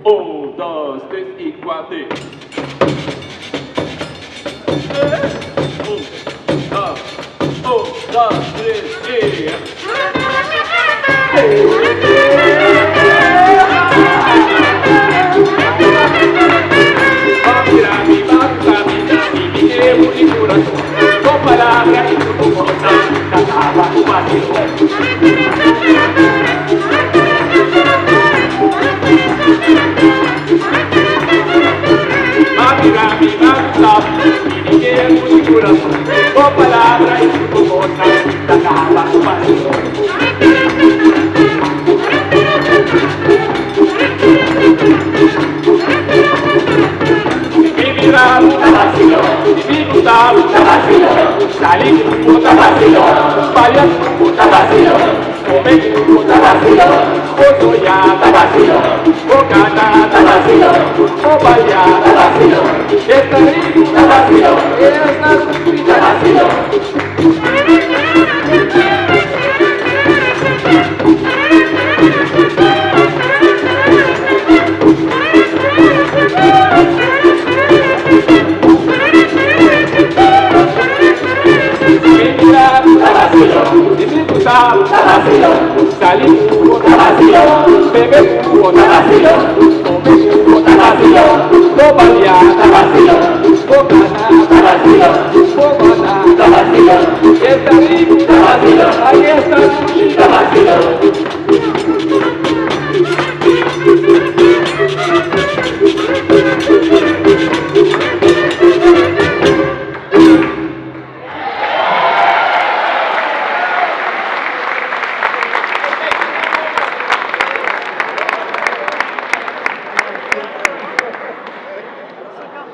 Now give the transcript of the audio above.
1, 2, 3 e 4. 1, 2, 3 e... Com palavras e tudo voltar, cantava o Basilon. Mami, e ninguém é muito coração. Com palavras e tudo voltar, cantava o Basilon. Virado da Basilon, divino da Basilon, salinho da Basilon, palhaço da Basilon, momento da Basilon, osoia da Basilon, bocada da Basilon, obalha da Basilon, estarinho da Basilon, esta da Basilon. Salinho da Basilon, bebeu da Basilon, comeu da Basilon, obalha da Basilon, bocada da Basilon, bocada da Basilon, estarinho da Basilon, aí está dushi da Basilon.